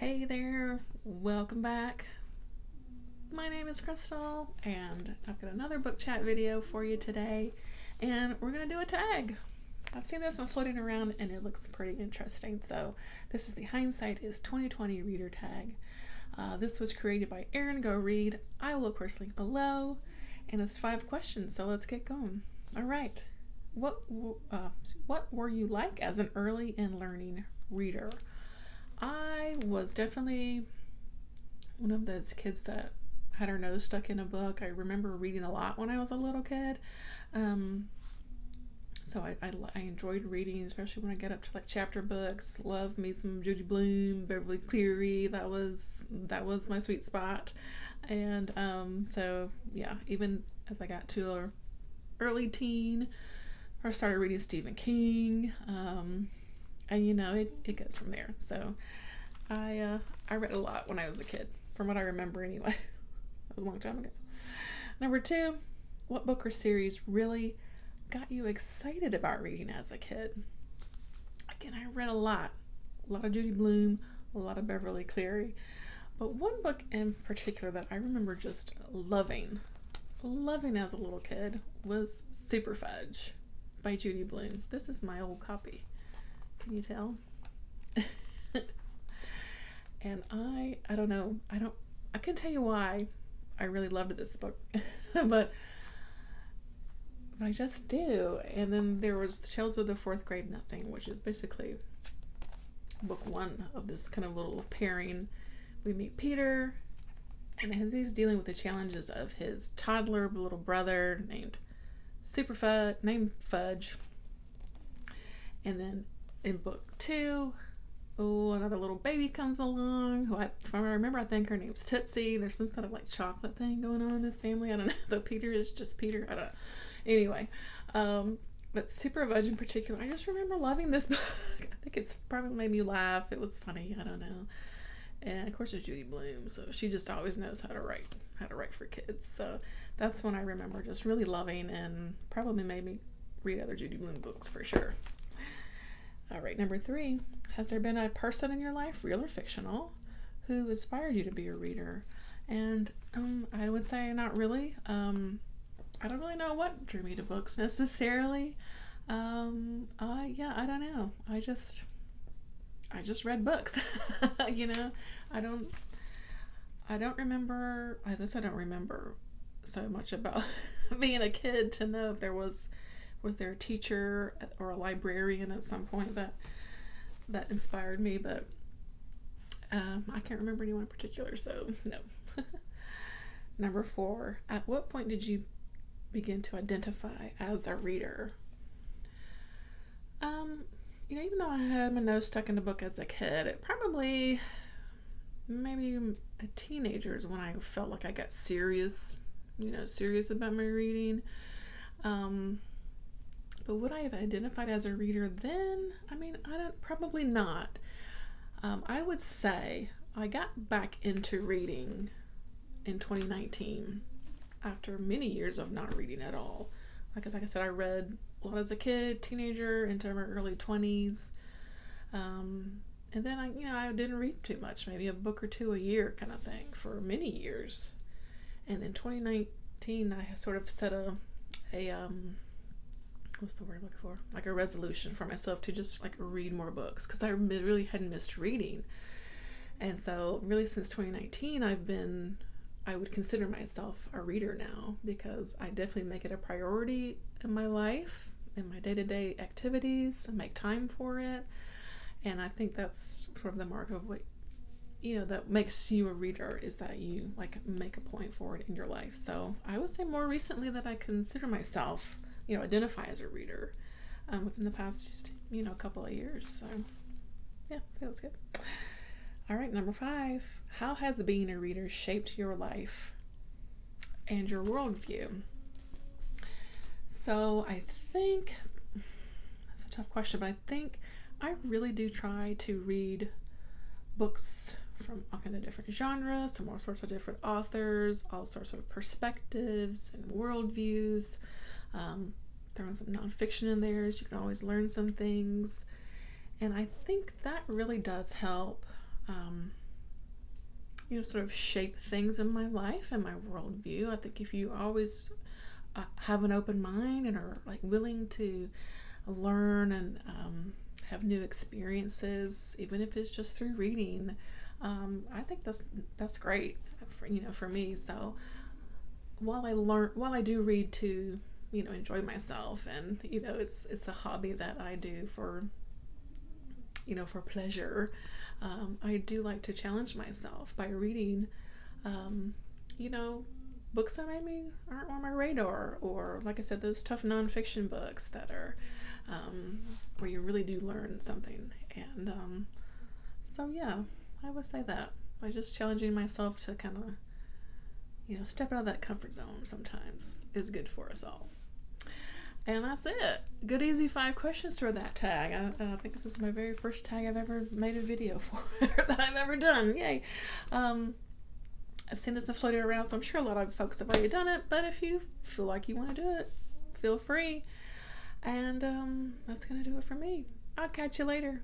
Hey there, welcome back. My name is Crystal, and I've got another book chat video for you today, and we're going to do a tag. I've seen this one floating around, and it looks pretty interesting. So this is the Hindsight is 2020 reader tag. This was created by Erin Go Read. I will, of course, link below, and it's 5 questions, so let's get going. All right. What were you like as an early and learning reader? I was definitely one of those kids that had her nose stuck in a book. I remember reading a lot when I was a little kid. So I enjoyed reading, especially when I get up to like chapter books. Love me some Judy Blume, Beverly Cleary. That was my sweet spot. And so yeah, even as I got to a early teen, I started reading Stephen King. And it goes from there. So I read a lot when I was a kid, from what I remember anyway. That was a long time ago. Number 2, what book or series really got you excited about reading as a kid? Again, I read a lot of Judy Blume, a lot of Beverly Cleary, but one book in particular that I remember just loving as a little kid was Super Fudge by Judy Blume. This is my old copy. Can you tell? And I don't know. I can tell you why I really loved this book, but I just do. And then there was Tales of the Fourth Grade Nothing, which is basically book 1 of this kind of little pairing. We meet Peter, and as he's dealing with the challenges of his toddler little brother named Fudge. And then in book 2, another little baby comes along who if I remember, I think her name's Tootsie. There's some kind of like chocolate thing going on in this family. I don't know. Though Peter is just Peter. I don't know. Anyway, but Super Fudge in particular, I just remember loving this book. I think it's probably made me laugh. It was funny. I don't know. And of course it's Judy Blume, so she just always knows how to write for kids. So that's when I remember just really loving, and probably made me read other Judy Blume books for sure. All right, number 3, has there been a person in your life, real or fictional, who inspired you to be a reader? And I would say not really. I don't really know what drew me to books necessarily. I don't know. I just read books. I don't remember. I don't remember so much about being a kid to know if there was there a teacher or a librarian at some point that inspired me, but I can't remember anyone in particular, so no. Number 4, at what point did you begin to identify as a reader? Even though I had my nose stuck in a book as a kid, it probably maybe a teenager is when I felt like I got serious about my reading. But would I have identified as a reader then? Probably not. I would say I got back into reading in 2019 after many years of not reading at all. Like I said, I read a lot as a kid, teenager, into my early 20s. And then I didn't read too much, maybe a book or 2 a year kind of thing for many years. And in 2019, I sort of set a what's the word I'm looking for? Like a resolution for myself to just like read more books, because I really had missed reading. And so really since 2019, I would consider myself a reader now, because I definitely make it a priority in my life, in my day-to-day activities, and make time for it. And I think that's sort of the mark of what that makes you a reader, is that you like make a point for it in your life. So I would say more recently that I consider myself identify as a reader within the past couple of years. So yeah, I think that's good. All right, number 5, how has being a reader shaped your life and your worldview? So I think that's a tough question, but I think I really do try to read books from all kinds of different genres, from all sorts of different authors, all sorts of perspectives and worldviews. Throwing some nonfiction in there, so you can always learn some things. And I think that really does help sort of shape things in my life and my worldview. I think if you always have an open mind and are like willing to learn and have new experiences, even if it's just through reading, I think that's great for me. So while I do read to enjoy myself, and it's a hobby that I do for pleasure, I do like to challenge myself by reading books that maybe aren't on my radar, or like I said, those tough nonfiction books that are where you really do learn something. And so yeah, I would say that by just challenging myself to kind of step out of that comfort zone sometimes is good for us all. And that's it. Good, easy 5 questions for that tag. I think this is my very first tag I've ever made a video for that I've ever done. Yay. I've seen this one floated around, so I'm sure a lot of folks have already done it. But if you feel like you want to do it, feel free. And that's going to do it for me. I'll catch you later.